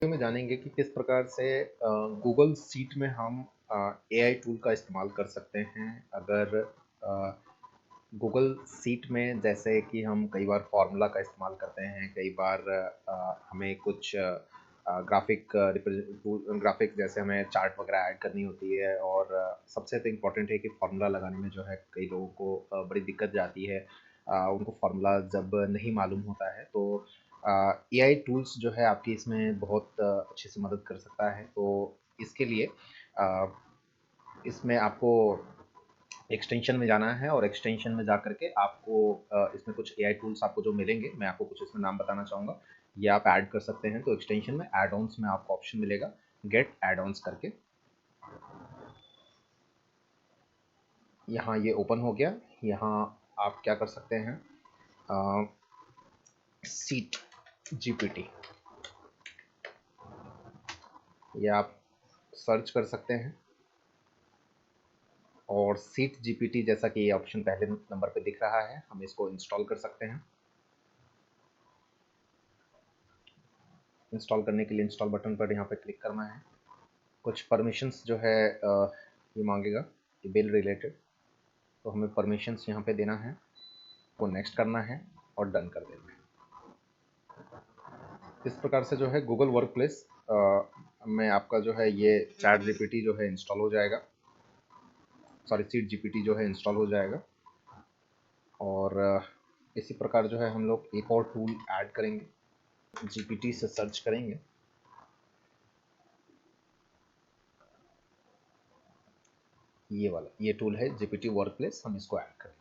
में जानेंगे कि किस प्रकार से गूगल शीट में हम एआई टूल का इस्तेमाल कर सकते हैं। अगर गूगल शीट में जैसे कि हम कई बार फॉर्मूला का इस्तेमाल करते हैं, कई बार हमें कुछ ग्राफिक जैसे हमें चार्ट वगैरह ऐड करनी होती है और सबसे तो इम्पोर्टेंट है कि फार्मूला लगाने में जो है कई लोगों को बड़ी दिक्कत जाती है। उनको फार्मूला जब नहीं मालूम होता है तो एआई टूल्स जो है आपकी इसमें बहुत अच्छे से मदद कर सकता है। तो इसके लिए अ, इसमें आपको एक्सटेंशन में जाना है और एक्सटेंशन में जा करके आपको इसमें कुछ एआई टूल्स आपको जो मिलेंगे, मैं आपको कुछ इसमें नाम बताना चाहूँगा। ये आप ऐड कर सकते हैं। तो एक्सटेंशन में ऐड ऑन्स में आपको ऑप्शन मिलेगा गेट ऐड ऑन्स करके। यहाँ ये ओपन हो गया। यहाँ आप क्या कर सकते हैं, सीट जीपीटी ये आप सर्च कर सकते हैं और सीट जीपीटी जैसा कि ये ऑप्शन पहले नंबर पे दिख रहा है, हम इसको इंस्टॉल कर सकते हैं। इंस्टॉल करने के लिए इंस्टॉल बटन पर यहाँ पे क्लिक करना है। कुछ परमिशंस जो है ये मांगेगा, ये बिल रिलेटेड, तो हमें परमिशंस यहाँ पे देना है, वो नेक्स्ट करना है और डन कर देना है। इस प्रकार से जो है गूगल वर्क प्लेस में आपका जो है ये चैट जीपीटी जो है इंस्टॉल हो जाएगा, सॉरी सीट जीपीटी जो है इंस्टॉल हो जाएगा। और इसी प्रकार जो है हम लोग एक और टूल ऐड करेंगे, जीपीटी से सर्च करेंगे। ये वाला ये टूल है जीपीटी वर्क प्लेस, हम इसको ऐड करेंगे।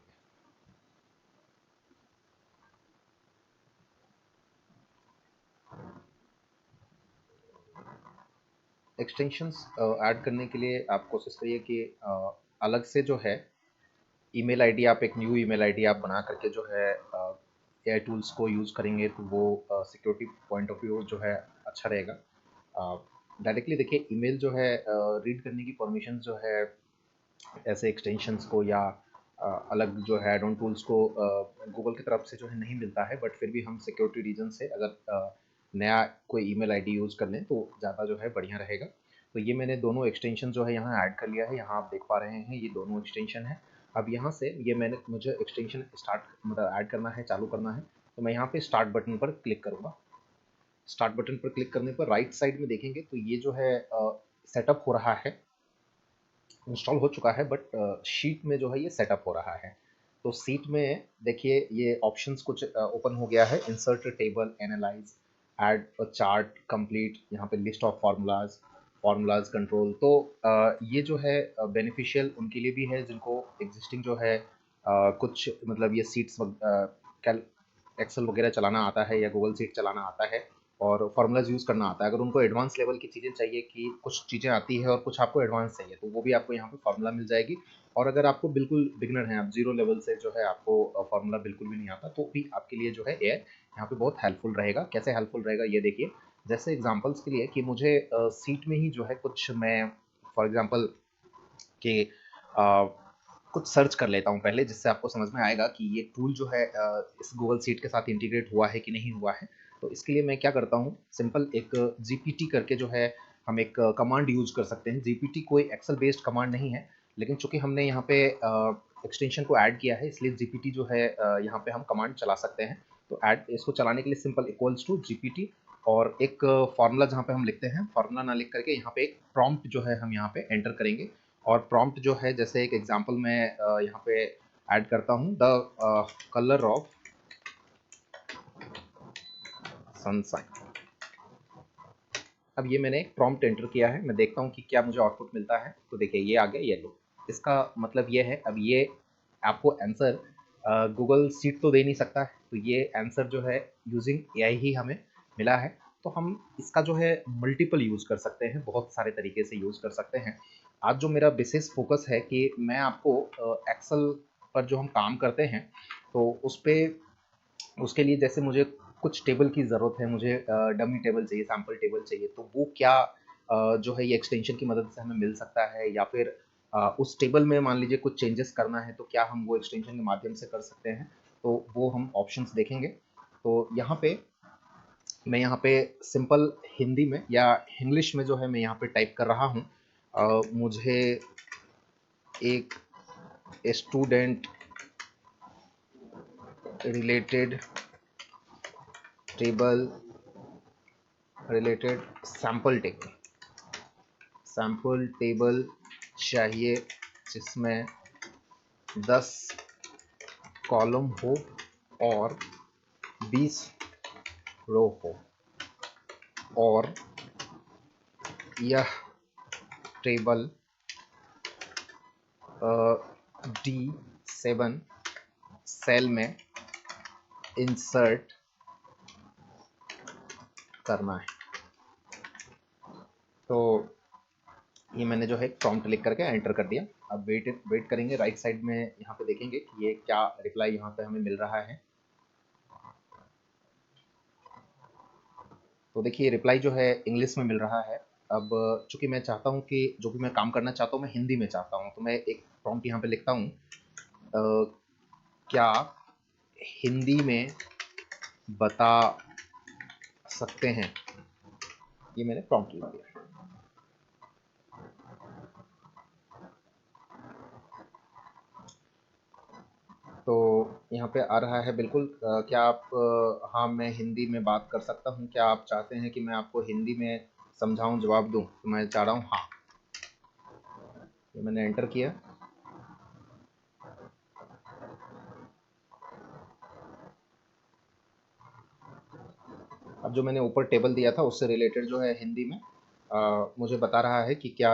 एक्सटेंशंस ऐड करने के लिए आप कोशिश करिए कि अलग से जो है ईमेल आईडी, आप एक न्यू ईमेल आईडी आप बना करके जो है एआई टूल्स को यूज़ करेंगे तो वो सिक्योरिटी पॉइंट ऑफ व्यू जो है अच्छा रहेगा। डायरेक्टली देखिए ईमेल जो है रीड करने की परमिशन जो है ऐसे एक्सटेंशंस को या अलग जो है एड ऑन टूल्स को गूगल की तरफ से जो है नहीं मिलता है, बट फिर भी हम सिक्योरिटी रीजन से अगर नया कोई ईमेल आईडी यूज़ कर लें तो ज़्यादा जो है बढ़िया रहेगा। तो ये मैंने दोनों एक्सटेंशन जो है यहाँ ऐड कर लिया है। यहाँ आप देख पा रहे हैं ये दोनों एक्सटेंशन है। अब यहाँ से ये मुझे एक्सटेंशन स्टार्ट मतलब ऐड करना है, चालू करना है, तो मैं यहाँ पे स्टार्ट बटन पर क्लिक करूँगा। स्टार्ट बटन पर क्लिक करने पर राइट साइड में देखेंगे तो ये जो है सेटअप हो रहा है, इंस्टॉल हो चुका है, बट शीट में जो है ये सेटअप हो रहा है। तो शीट में देखिए ये ऑप्शंस कुछ ओपन हो गया है, insert table, analyse, add chart, complete, यहाँ पे list of formulas, formulas control. तो ये जो है बेनिफिशियल उनके लिए भी है जिनको एग्जिस्टिंग जो है कुछ मतलब ये सीट्स कैल एक्सेल वगैरह चलाना आता है या गूगल सीट चलाना आता है और फार्मूलाज यूज़ करना आता है। अगर उनको एडवांस लेवल की चीज़ें चाहिए कि कुछ चीज़ें आती है और कुछ आपको एडवांस चाहिए, तो वो भी आपको यहाँ पे फार्मूला मिल जाएगी। और अगर आपको बिल्कुल बिगिनर हैं, आप जीरो लेवल से जो है आपको फार्मूला बिल्कुल भी नहीं आता, तो भी आपके लिए जो है एआई यहाँ पे बहुत हेल्पफुल रहेगा। कैसे हेल्पफुल रहेगा ये देखिए, जैसे एग्जांपल्स के लिए कि मुझे सीट में ही जो है कुछ मैं फॉर एग्जांपल कि कुछ सर्च कर लेता हूँ पहले, जिससे आपको समझ में आएगा कि ये टूल जो है इस गूगल सीट के साथ इंटीग्रेट हुआ है कि नहीं हुआ है। तो इसके लिए मैं क्या करता हूँ, सिंपल एक जीपीटी करके जो है हम एक कमांड यूज कर सकते हैं। जीपीटी कोई एक्सेल बेस्ड कमांड नहीं है, लेकिन चूंकि हमने यहाँ पे एक्सटेंशन को ऐड किया है इसलिए जीपीटी जो है यहाँ पे हम कमांड चला सकते हैं। तो ऐड इसको चलाने के लिए सिंपल इक्वल्स टू जीपीटी और एक फार्मूला जहाँ पे हम लिखते हैं, फार्मूला ना लिख करके यहाँ पे एक प्रॉम्प्ट जो है हम यहाँ पे एंटर करेंगे। और प्रॉम्प्ट जो है जैसे एक एग्जांपल मैं यहाँ पे ऐड करता हूँ, द कलर ऑफ सनसाइन। अब ये मैंने एक प्रॉम्प्ट एंटर किया है, मैं देखता हूँ कि क्या मुझे आउटपुट मिलता है। तो देखिए ये आ गया येलो। इसका मतलब ये है, अब ये आपको आंसर गूगल सीट तो दे नहीं सकता है, तो ये आंसर जो है यूजिंग एआई ही हमें मिला है। तो हम इसका जो है मल्टीपल यूज़ कर सकते हैं, बहुत सारे तरीके से यूज़ कर सकते हैं। आज जो मेरा विशेष फोकस है कि मैं आपको एक्सेल पर जो हम काम करते हैं तो उस पर उसके लिए जैसे मुझे कुछ टेबल की ज़रूरत है, मुझे डमी टेबल चाहिए, सैम्पल टेबल चाहिए, तो वो क्या जो है ये एक्सटेंशन की मदद से हमें मिल सकता है, या फिर उस टेबल में मान लीजिए कुछ चेंजेस करना है तो क्या हम वो एक्सटेंशन के माध्यम से कर सकते हैं। तो वो हम ऑप्शंस देखेंगे। तो यहाँ पे मैं यहाँ पे सिंपल हिंदी में या इंग्लिश में जो है मैं यहाँ पे टाइप कर रहा हूँ। मुझे एक student related table related sample table चाहिए जिसमें 10 कॉलम हो और 20 रो हो, और यह टेबल D7 सेल में इंसर्ट करना है। तो ये मैंने जो है प्रॉम्प्ट लिख करके एंटर कर दिया। अब वेट करेंगे, राइट साइड में यहाँ पे देखेंगे कि ये क्या रिप्लाई यहाँ पे हमें मिल रहा है। तो देखिए रिप्लाई जो है इंग्लिश में मिल रहा है। अब चूंकि मैं चाहता हूँ कि जो भी मैं काम करना चाहता हूँ मैं हिंदी में चाहता हूँ, तो मैं एक प्रॉम्प्ट यहाँ पे लिखता हूँ, क्या हिंदी में बता सकते हैं। ये मैंने प्रॉम्प्ट लिख दिया। तो यहाँ पे आ रहा है बिल्कुल, क्या आप हाँ मैं हिंदी में बात कर सकता हूँ, क्या आप चाहते हैं कि मैं आपको हिंदी में समझाऊं, जवाब दूं। तो मैं चाह रहा हूँ हाँ। ये मैंने एंटर किया। अब जो मैंने ऊपर टेबल दिया था उससे रिलेटेड जो है हिंदी में मुझे बता रहा है कि क्या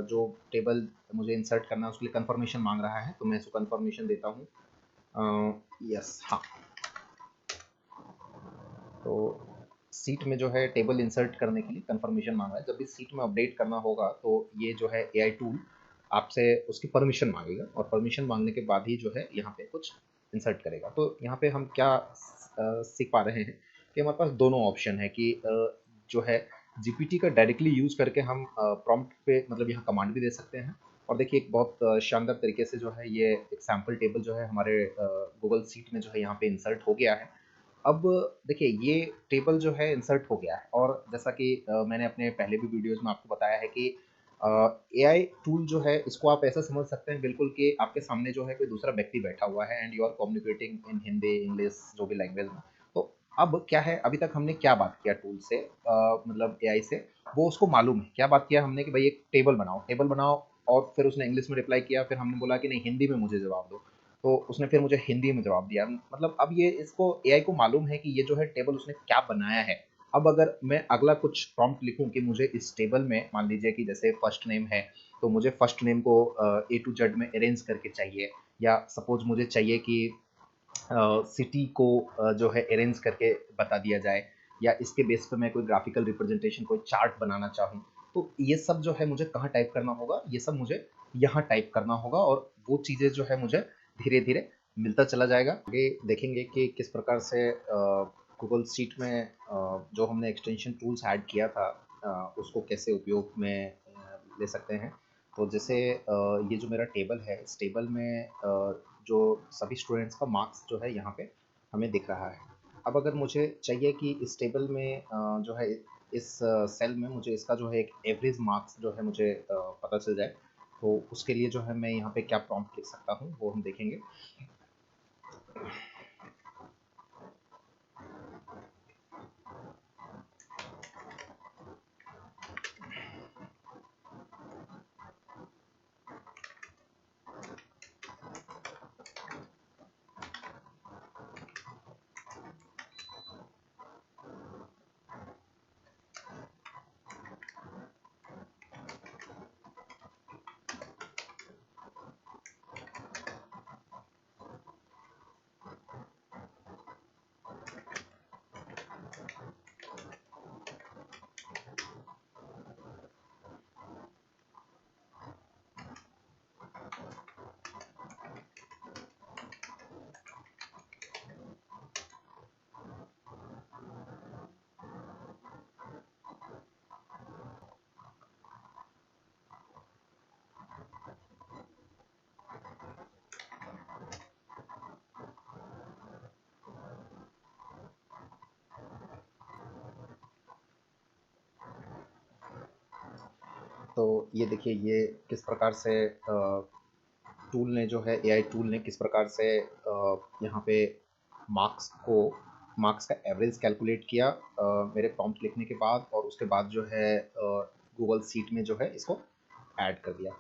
जो टेबल मुझे इंसर्ट करना है उसके लिए कंफर्मेशन मांग रहा है। तो मैं इसको कंफर्मेशन देता हूँ, यस हाँ। तो सीट में जो है टेबल इंसर्ट करने के लिए कंफर्मेशन मांग रहा है। जब भी सीट में अपडेट करना होगा तो ये जो है एआई टूल आपसे उसकी परमिशन मांगेगा, और परमिशन मांगने के बाद ही जो है यहाँ पे कुछ इंसर्ट करेगा। तो यहाँ पे हम क्या सीख पा रहे हैं कि हमारे पास दोनों ऑप्शन है कि जो है जीपीटी का डायरेक्टली यूज करके हम प्रॉम्प्ट पे मतलब यहाँ कमांड भी दे सकते हैं। और देखिए एक बहुत शानदार तरीके से जो है ये एक सैम्पल टेबल जो है हमारे गूगल सीट में जो है यहाँ पे इंसर्ट हो गया है। अब देखिए ये टेबल जो है इंसर्ट हो गया है, और जैसा कि मैंने अपने पहले भी वीडियोज़ में आपको बताया है कि एआई टूल जो है इसको आप ऐसा समझ सकते हैं बिल्कुल कि आपके सामने जो है कोई दूसरा व्यक्ति बैठा हुआ है and you are communicating in Hindi, English, जो भी लैंग्वेज में। तो अब क्या है, अभी तक हमने क्या बात किया टूल से, मतलब एआई से, वो उसको मालूम है क्या बात किया हमने कि भाई एक टेबल बनाओ, और फिर उसने इंग्लिश में रिप्लाई किया, फिर हमने बोला कि नहीं हिंदी में मुझे जवाब दो। तो उसने फिर मुझे हिंदी में जवाब दिया। मतलब अब ये इसको एआई को मालूम है कि ये जो है टेबल उसने क्या बनाया है। अब अगर मैं अगला कुछ प्रॉम्प्ट लिखूं कि मुझे इस टेबल में मान लीजिए कि जैसे फर्स्ट नेम है, तो मुझे फर्स्ट नेम को ए टू जेड में अरेंज करके चाहिए, या सपोज मुझे चाहिए कि सिटी को जो है अरेंज करके बता दिया जाए, या इसके बेस पे मैं कोई ग्राफिकल रिप्रेजेंटेशन, कोई चार्ट बनाना चाहूँ, तो ये सब जो है मुझे कहाँ टाइप करना होगा, ये सब मुझे यहाँ टाइप करना होगा, और वो चीज़ें जो है मुझे धीरे धीरे मिलता चला जाएगा। आगे देखेंगे कि किस प्रकार से गूगल शीट में जो हमने एक्सटेंशन टूल्स ऐड किया था उसको कैसे उपयोग में ले सकते हैं। तो जैसे ये जो मेरा टेबल है, इस टेबल में जो सभी स्टूडेंट्स का मार्क्स जो है यहाँ पे हमें दिख रहा है। अब अगर मुझे चाहिए कि इस टेबल में जो है इस सेल में मुझे इसका जो है एक एवरेज मार्क्स जो है मुझे पता चल जाए, तो उसके लिए जो है मैं यहाँ पे क्या प्रॉम्प्ट लिख सकता हूँ वो हम देखेंगे। तो ये देखिए ये किस प्रकार से टूल ने जो है एआई टूल ने किस प्रकार से यहाँ पे मार्क्स का एवरेज कैलकुलेट किया मेरे प्रॉम्प्ट लिखने के बाद, और उसके बाद जो है गूगल सीट में जो है इसको ऐड कर दिया।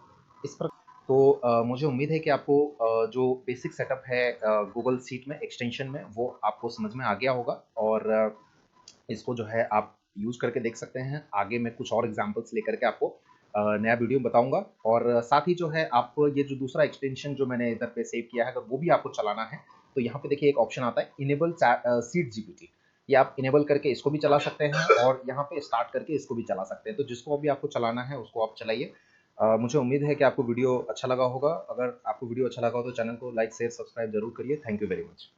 इस प्रकार तो मुझे उम्मीद है कि आपको जो बेसिक सेटअप है गूगल सीट में एक्सटेंशन में वो आपको समझ में आ गया होगा, और इसको जो है आप यूज़ करके देख सकते हैं। आगे मैं कुछ और एग्जांपल्स लेकर के आपको नया वीडियो बताऊँगा, और साथ ही जो है आप ये जो दूसरा एक्सटेंशन जो मैंने इधर पे सेव किया है, अगर वो भी आपको चलाना है, तो यहाँ पे देखिए एक ऑप्शन आता है इनेबल सीट जीपीटी। ये आप इनेबल करके इसको भी चला सकते हैं, और यहाँ पे स्टार्ट करके इसको भी चला सकते हैं। तो जिसको भी आपको चलाना है उसको आप चलाइए। मुझे उम्मीद है कि आपको वीडियो अच्छा लगा होगा। अगर आपको वीडियो अच्छा लगा हो तो चैनल को लाइक, शेयर, सब्सक्राइब ज़रूर करिए। Thank you very much.